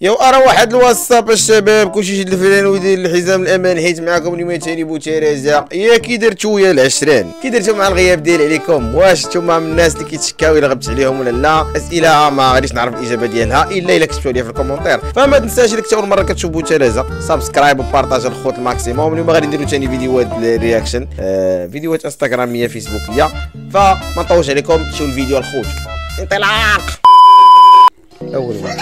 يو ارى واحد الواتساب الشباب كلشي يشد الفلان ويدير الحزام الامان حيت معاكم اليوم تاني بوتيريزا. يا كي درتو يا العشران كي درتو مع الغياب ديال عليكم؟ واش نتوما من الناس اللي كيتشكاو الا غبت عليهم ولا لا؟ اسئله ما غاديش نعرف الاجابه ديالها الا كتبتوا لي في الكومونتير. فما تنساش اللي اول مره كتشوف بوتيريزا سبسكرايب وبارطاج الخوت الماكسيموم. اليوم غادي نديرو ثاني فيديوهات رياكشن، فيديوهات انستغراميه فيسبوكيه، فما نطولش عليكم شوفوا الفيديو الخوت. انطلاق. اول واحد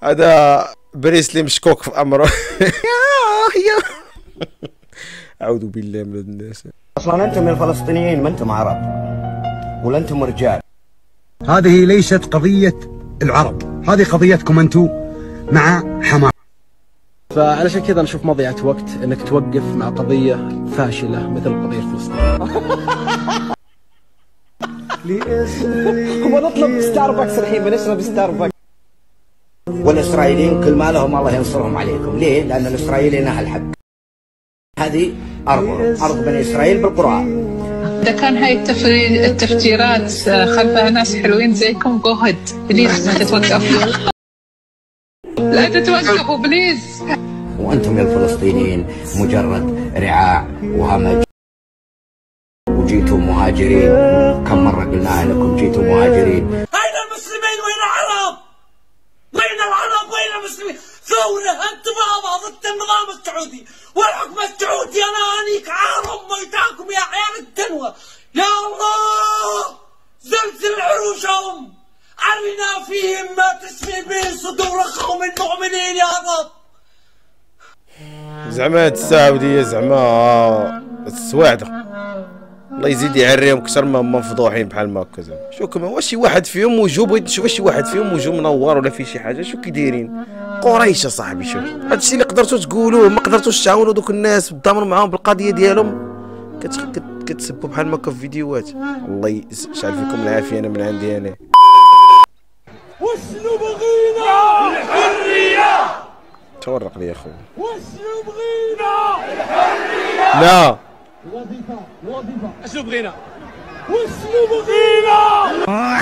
هذا بريسلي مشكوك في امره. اعوذ بالله من الناس. اصلا انتم من الفلسطينيين ما انتم عرب ولا انتم رجال. هذه ليست قضية العرب، هذه قضيتكم انتم مع حماس. فعلشان كذا نشوف مضيعة وقت انك توقف مع قضية فاشلة مثل القضية الفلسطينية. ونطلب ستاربكس الحين، بنشرب ستاربكس. والاسرائيليين كل ما لهم الله ينصرهم عليكم. ليه؟ لان الاسرائيليين اهل حق. هذه ارض بني اسرائيل بالقران. إذا كان هاي التفجيرات خلفها ناس حلوين زيكم جهد بليز ما تتوقفوا. لا تتوقفوا بليز. وانتم يا الفلسطينيين مجرد رعاع وهمج، وجيتوا مهاجرين. كم مرة قلنا لكم جيتوا مهاجرين. أين المسلمين؟ وين العرب؟ وين العرب؟ وين المسلمين؟ ثورة أنتم ضد النظام السعودي والحكم السعودي. أنا أنيك عارم ميتاكم يا عيال التنوى. يا الله زلزل عروشهم، أرنا فيهم ما تسمي به صدور قوم مؤمنين يا رب. زعما هاد السعودية زعما السواعدة الله يزيد يعريهم اكثر ما هما مفضوحين بحال ما هكا. زعما شو كما واش شي واحد فيهم وجو، بغيت نشوف شي واحد فيهم وجو منور ولا في شي حاجه. شو كيدايرين قريش صاحبي؟ شوف هادشي اللي قدرتو تقولوه، ما قدرتوش تعاونوا دوك الناس وتضامنوا معاهم بالقضيه ديالهم. كتسبوا بحال ما هكا في فيديوهات. الله يشعل فيكم العافيه. انا من عندي انا وشنو بغينا؟ الحرية. تورق لي يا خويا. وشنو بغينا؟ الحرية. لا وظيفة. اشنو بغينا؟ وشنو بغينا؟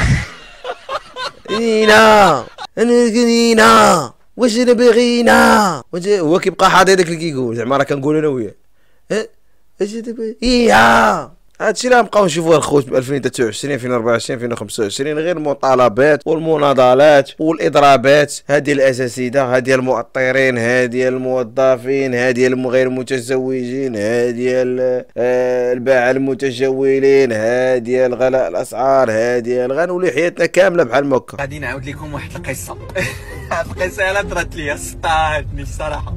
بغينا انا بغينا واش انا بغينا. هو كيبقى حاضر داك اللي كيقول زعما راه كنقول انا وياه. اش انا هادشي اللي غنبقاو نشوفوه الخوت ب 2023 2024 2025. غير المطالبات والمناضلات والاضرابات، هذه الاساسيده، هذه المؤطرين، هذه الموظفين، هذه غير المتزوجين، هذه الباعة المتجولين، هذه الغلاء الاسعار، هذه غنولي حياتنا كامله بحال ما هكا. غادي نعاود لكم واحد القصه. هاد القصه الا طرات ليا سطاتني الصراحه.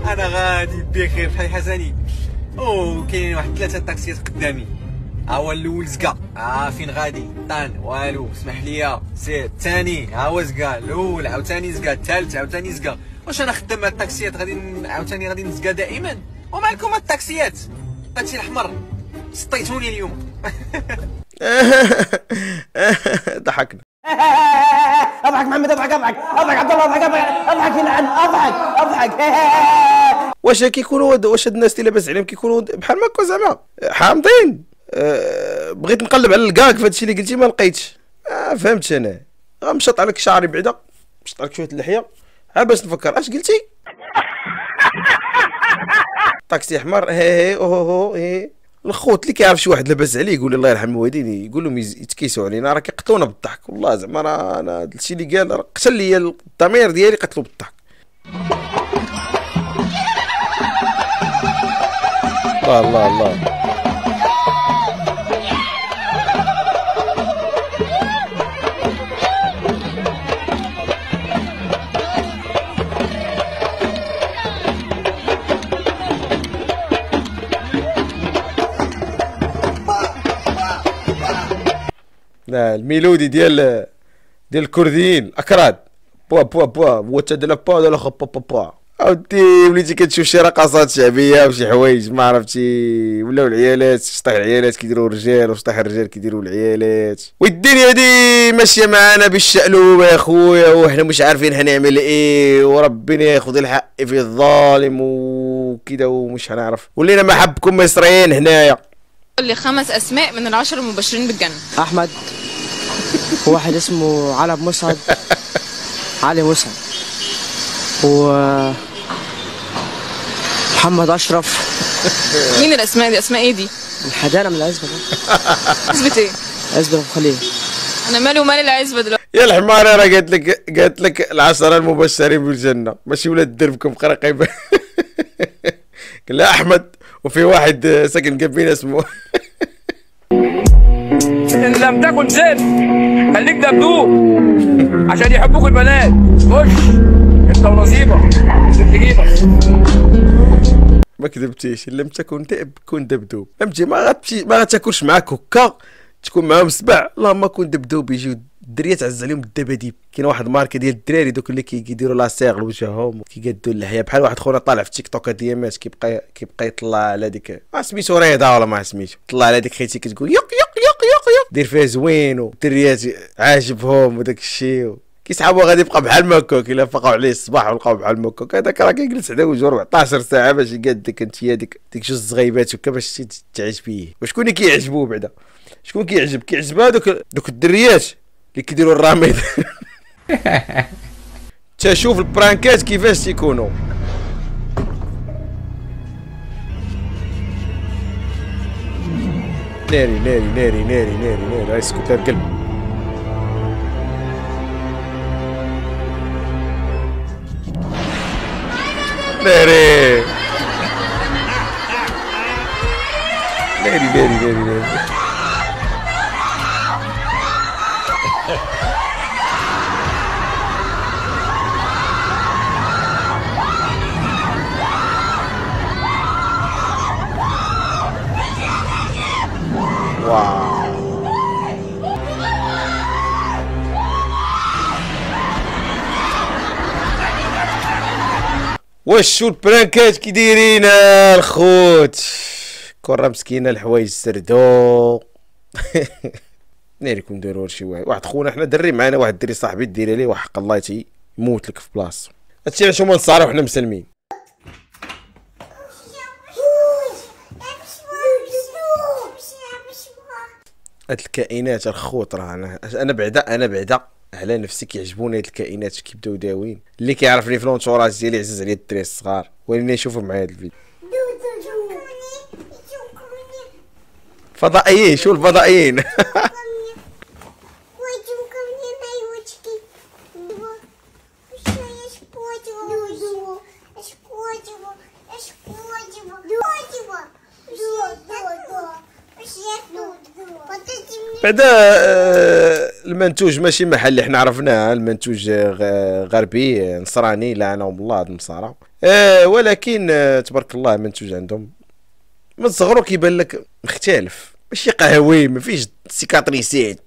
انا غادي بخير في حي حسني كاينين واحد 3 طاكسيات قدامي. ها هو الاول زقا، فين غادي طان والو اسمح لي سير. الثاني ها هو زقا الاول، عاوتاني زقا الثالث، عاوتاني زقا. واش انا خدام هاد الطاكسيات غادي عاوتاني غادي نزقا دائما؟ ومالكم هاد الطاكسيات؟ الطاكسي الاحمر سطيتوني اليوم. ضحكنا. اضحك محمد، اضحك اضحك اضحك عبد الله، اضحك اضحك اضحك يلعن، اضحك اضحك. واش كيكونوا واش هاد الناس اللي لاباس عليهم كيكونوا بحال ما هكا زعما حامضين؟ بغيت نقلب على الكاك في هادشي اللي قلتي ما لقيتش. فهمتش انا. غنمشط عليك شعري بعدا، مشط عليك شويه اللحيه ها باش نفكر. اش قلتي؟ طاكسي احمر. هي اوهو هي الخوت اللي كيعرف شي واحد لاباس عليه يقول الله يرحم الوالدين، يقول لهم يتكيسوا علينا. راه كيقتلونا بالضحك والله. زعما راه انا هادشي اللي قال راه قتل لي الضمير ديالي، قتلو بالضحك. الله الله الله. لا الميلودي ديال الكرديين الاكراد بوا بوا بوا وتدلا با دلا خ با با با. اودي وليتي كتشوف شي رقصات شعبيه وشي حوايج ما عرفتي، ولاو العيالات شطح العيالات كيديروا الرجال وشطح الرجال كيديروا العيالات، والدنيا دي ماشيه معانا بالشقلوب يا خويا، وحنا مش عارفين حنعمل ايه، وربنا ياخذ الحق في الظالم وكذا ومش هنعرف، ولينا محبكم مصريين هنايا. قول لي 5 أسماء من ال10 المبشرين بالجنة. احمد، وواحد اسمه علي ابو مسعد، علي مسعد، و محمد اشرف. مين الأسماء دي؟ أسماء إيه دي؟ الحدانا من العزبه ده. عزبة إيه؟ عزبه ابو خليل. أنا مالي ومال العزبة دلوقتي. يا الحمار، انا قالت لك ال10 المبشرين بالجنه، ماشي ولاد دربكم قرقيبه. قال لا احمد، وفي واحد ساكن جنبينا اسمه. ان لم تكن زين خليك دبدوب عشان يحبوك البنات. خش انت ونصيبك تجيبك. ما كذبتيش، لم تكن ذئب كن دبدوب. فهمتي؟ ما غتاكلش معاك هكا تكون معاهم سبع. اللهم كون دبدوب. يجيو الدريه تعز عليهم الدباديب. كاين واحد ماركه ديال الدراري دوك اللي كيديروا لاصيغ لوجههم وكيقادوا اللحيه، بحال واحد خونا طالع في تيك توك ديامات كيبقى يطلع على ديك ما سميتو رضا ولا ما سميتو، طلع على ديك خيتي كتقول يق يق يق يق يق، دير فيها زوين والدريات عاجبهم وداك الشيء كيسحابو غادي يبقى بحال مكوك. الا فقعوا عليه الصباح ولقاو بحال مكوك، هذاك راه كيجلس حدا وجهه 14 ساعه باش يقاد ديك انتيا ديك جوج زغيبات هكا باش تعجبيه. وشكون اللي كيعجبو بعدا؟ شكون كيعجبها دوك الدريات اللي كيديروا الراميد. تشوف البرانكات كيفاش تيكونوا. ناري ناري ناري ناري ناري ناري، هاي سكوتر قلب. ناري ناري ناري ناري ناري. واو. واش شو البرانكات كي دايرين الخوت؟ كره مسكينه الحوايج سردو. ناريكم ديروا شي واحد خونا حنا دري معنا واحد الدري صاحبي ديري ليه وحق الله يموت لك في بلاصتو. هادشي علاش هما نصاروا وحنا مسلمين. هاد الكائنات الخوت راه انا بعدا على نفسي كيعجبوني هاد الكائنات كيبداو داوين. اللي كيعرفني في لونتوراج ديالي عزيز عليا الدراري الصغار، ولينا يشوفوا معايا هاد الفيديو. فضائيين، شو الفضائيين. بعدا المنتوج ماشي محل اللي حنا عرفناه، المنتوج غربي نصراني لعنهم الله هاد النصارى. ولكن تبارك الله المنتوج عندهم من صغرو كيبان لك مختلف، ماشي قهوي، ما فيش سيكاتريسيت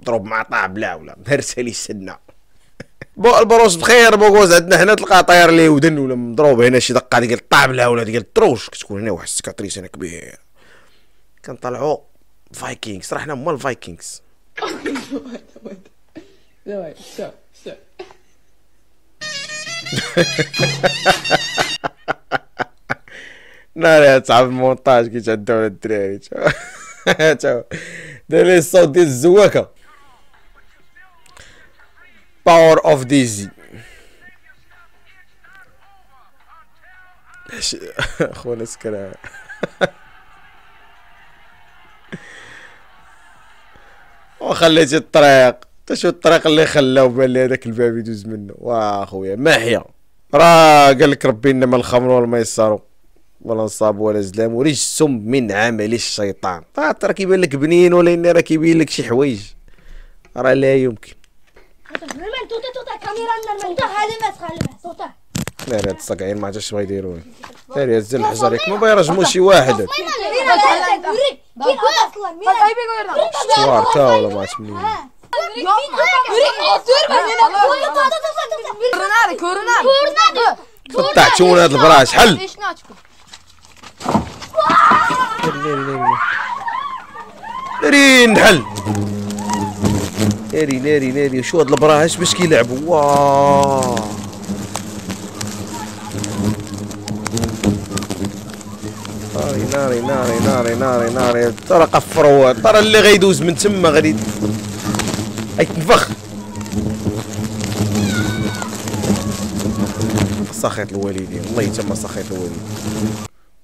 ضرب مع طابله ولا مهرسه لي السنه. البروش بخير بوكوز عندنا حنا تلقى طاير ليه ودن ولا مضروب هنا شي دقه ديال الطابله ولا ديال الطروش، كتكون هنا واحد السيكاتريس هنا كبير. كنطلعوا فايكينغز، راه حنا هما الفايكينغز. ناري صعب المونتاج كي تعداو الدراري. تا داير لي الصوت ديال الزواكه. باور اوف ديزي. خونا سكر. وخليتي الطريق، شو الطريق اللي خلاو بان لي هذاك الباب يدوز منه. واه خويا ماحيه، راه قال لك ربي انما الخمر والميسر ولا نصاب ولا زلام ورجس من عمل الشيطان. راه كيبان لك بنين ولا اني راه كيبين لك شي حوايج راه لا يمكن. لا هاد الصقعين ما عرفتش بغا يديروه. ناري هز الحجر ياك ما بغا يرجمو شي واحد. شوار تا ولا ما عرفت منين. فتحتونا هاد البراش حل. ناري نحل. ناري ناري ناري شو هاد البراش باش كيلعبوا. واه ناري ناري ناري ناري ناري ناري ترى قفروا ترى اللي غيدوز من تما غادي يتنفخ. سخيط الوالدين والله تما سخيط الوالدين.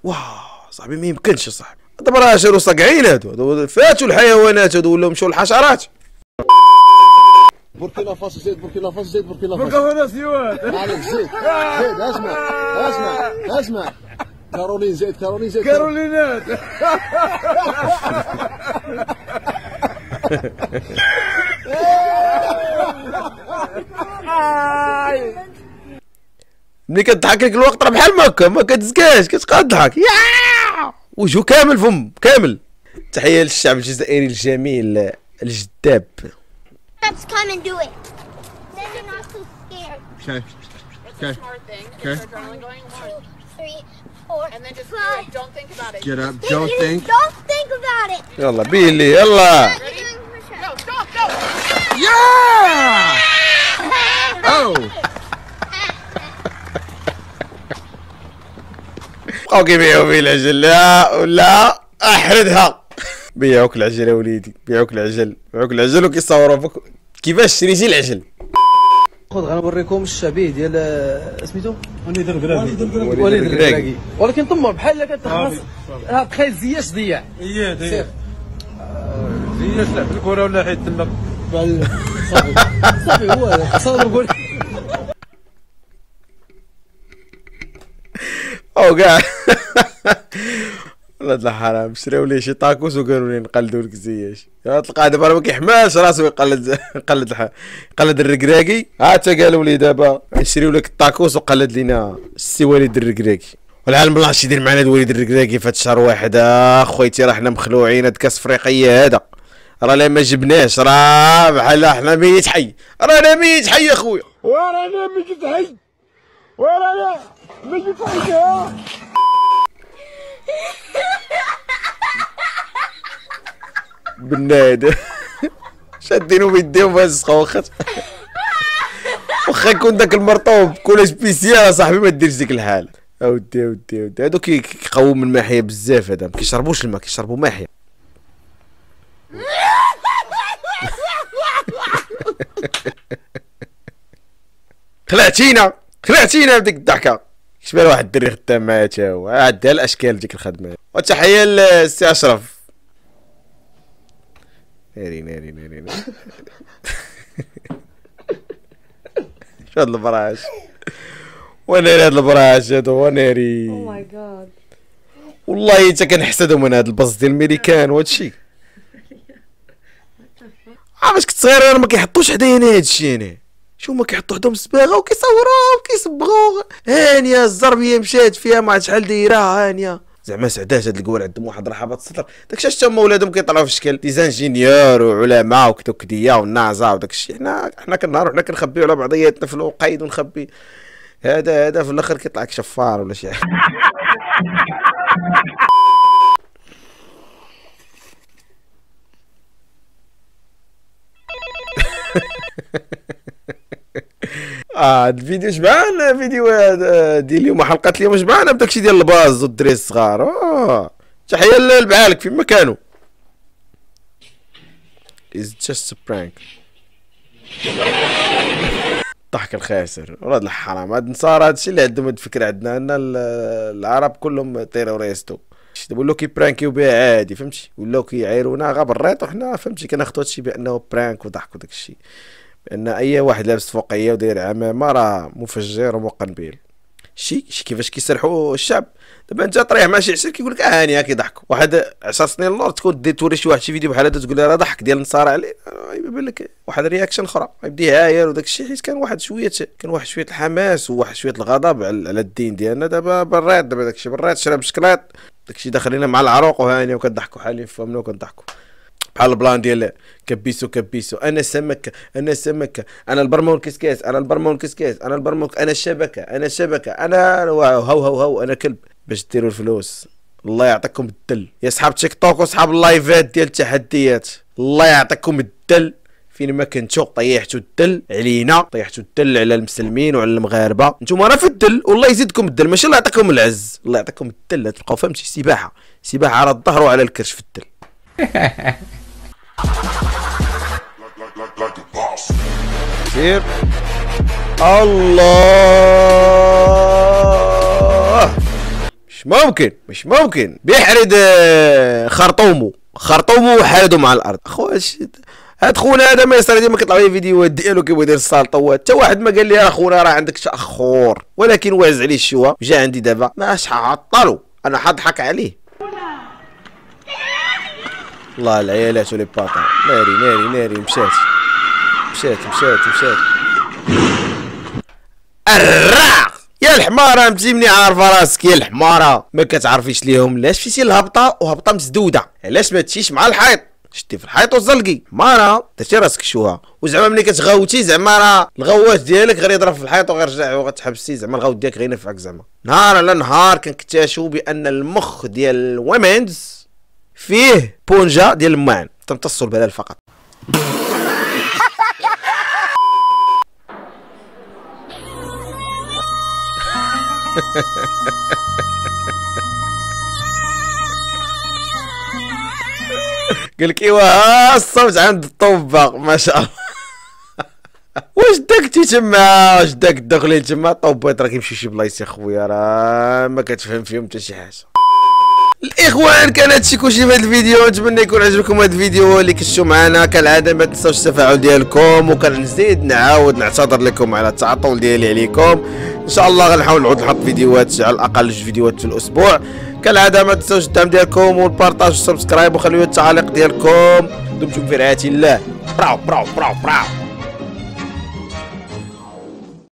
واه صاحبي ما يمكنش صاحبي دابا راه شارو صقعين هادو فاتوا الحيوانات هادو ولاو مشاو للحشرات. بوركينا فاسو زيد بوركينا فاسو زيد بوركينا فاسو. بوركينا سيوات. عليك زيد زيد اسمع كارولين زيد كارولين زيد كارولينات. ملي كتضحك لك الوقت راه بحال ما هكا ما كتزكاش كتبقى تضحك وجهو كامل فم كامل. تحية للشعب الجزائري الجميل الجذاب. Let's come and do it. Then you're not too scared. Okay. Okay. Okay. 2, 3, 4, and then just do it. Don't think about it. Get up. Don't think. Don't think about it. يلا بيلي يلا. Go, stop, go. Yeah! Oh. بقاو كيبيعوا فيه العجل. لا ولا احردها. بيعوك العجل يا وليدي بيعوك العجل بيعوك العجل وكيصوروا فيك كيفاش شريتي العجل. خذ غنوريكم الشبيه ديال سميتو وليد الكراكي. وليد الكراكي ولكن طمر بحال كتخلص تخيل زياش ضيع اييه زياش لعب الكره ولا حيد تما صافي هو صابر قول او كاع ولاد الحرام شراو ليه شي طاكوس وقالوا لي نقلدوا لك زياش. تلقاه دابا راه ما كيحماش راسو يقلد الركراكي. حتى قالوا لي دابا نشريو لك الطاكوس وقلد لينا السي وليد الركراكي. والعالم بالله اش يدير معنا هاد وليد الركراكي في هاد الشهر واحد. خويتي راه حنا مخلوعين. هاد كاس افريقيا هذا راه لا ما جبناش راه بحال حنا ميت حي. رانا ميت حي يا خويا ورانا ميت حي ورانا ميت حي. بناد شادينو بيديهم فاسقه واخا يكون داك المرطوب كل سبيسيال صاحبي ما ديرش ديك الحال. اودي هادو كيقوم من الماحيه بزاف. هذا ما كيشربوش الماء كيشربوا ماحيه. خلعتينا بديك الضحكه. شبال واحد الدري خدام معايا تا هو عندها الاشكال ديك الخدمه. وتحيه للسي اشرف. ناري شو هاد البراش وناري هاد البراش هادو وناري. او ماي جاد والله حتى كنحسدهم من هاد البص ديال الميريكان وهادشي. باش كنت صغير انا ما كيحطوش حدايا انا هادشي. انا شو ما كيحطوا حداهم الصباغه وكيصوروها وكيصبغوها. هانيه الزربيه مشات فيها ما عرفت شحال دايره هانيه. زعما سعدات هاد الكوار عندهم واحد رحابه الصدر. داكشي علاش تما ولادهم كيطلعوا في الشكل ديزانجينيور وعلماء وكدوكديه والنازا وداكشي. حنا كنهارو حنا كنخبيو على بعضياتنا في الوقايد ونخبي. هذا في الاخر كيطلع لك شفار ولا شي حاجه. هاد الفيديو شبعان. فيديو ديال اليوم حلقه اليوم شبعانه بداكشي ديال الباز والدراري الصغار. تحيه للبعالك فين ما كانوا. It's just a prank. الضحك الخاسر ولاد الحرام. هاد النصارى هادشي اللي عندهم هاد الفكره. عندنا ان العرب كلهم تيروريستو. ولاو كيبرانكيو بها عادي فهمتي. ولاو كيعايرونا غا بالريط وحنا فهمتي كناخدو هادشي بانه برانك وضحك وداكشي. بان اي واحد لابس فوقيه وداير عمامه راه مفجر ومقنبيل. شي كيفاش كيسرحوا الشعب. دابا انت طريح مع شي عشير كيقول لك هاني كيضحكوا. واحد 10 سنين لور تكون توري شي واحد شي فيديو بحال هذا تقول له راه ضحك ديال النصارى عليه. يبان لك واحد الرياكشن اخرى يبدا يعاير وداك الشيء حيت كان واحد شويه الحماس وواحد شويه الغضب على الدين ديالنا. دابا برات دابا داك الشيء برات شرب شكلاط داك الشيء داخل لنا مع العروق وهاني وكنضحكوا حالين فهمنا وكنضحكوا بحال البلان ديال كبيسو انا سمكه انا البرمون كسكاس انا البرمون كسكاس انا البرمون انا الشبكه انا هو انا كلب. باش ديروا الفلوس الله يعطيكم الدل يا صحاب تيك توك وصحاب اللايفات ديال التحديات. الله يعطيكم الدل فين ما كنتو طيحتوا الدل علينا، طيحتوا الدل على المسلمين وعلى المغاربه. نتوما راه في الدل والله يزيدكم الدل، ماشي الله يعطيكم العز، الله يعطيكم الدل. تبقاو فهمتي سباحه على الظهر وعلى الكرش في الدل. سير الله، مش ممكن بيحرد خرطومو وحادو مع الارض. اخويا هاد خونا هذا ما يصير ديما كيطلع لي فيديوهات ديالو كيبغي يدير السالطوات، حتى واحد ما قال لي راه خونا راه عندك تاخر، ولكن واز عليه الشوا جا عندي دابا ماش حعطلو، انا حضحك عليه. الله العيالات ولي باطا، ناري مشات الراق يا الحماره، متيمني عارفه راسك يا الحماره، ما كتعرفيش ليهم لاش مشيتي لهبطه وهبطه مسدوده، علاش ما تمشيش مع الحيط، شتي في الحيط وزلقي حماره، درتي راسك شوها، وزعما ملي كتغوتي زعما راه الغواش ديالك غير يضرب في الحيط وغيرجع وغتحبسي، زعما الغوت ديالك غير ينفعك. زعما نهار على نهار كنكتشفوا بان المخ ديال الومنز فيه بونجا ديال الماعن، تمتص البلال فقط. قال لك ايوا الصوت عند الطوبه ما شاء الله. واش داكتي تما، واش داك الدخلين تما طوبات راه كيمشي شي بلايص يا خويا راه ما كتفهم فيهم حتى شي حاجه. الاخوان كان هادشي كلشي في هذا الفيديو، نتمنى يكون عجبكم هذا الفيديو اللي كنتو معنا. كالعاده ما تنساوش التفاعل ديالكم، وكنزيد نعاود نعتذر لكم على التعطل ديالي عليكم. ان شاء الله غنحاول نعود نحط فيديوهات على الاقل 2 فيديوهات في الاسبوع. كالعاده ما تنساوش الدعم ديالكم والبارطاج والسبسكرايب، وخليو التعاليق ديالكم. دمتم في رعايه الله. براو براو براو براو.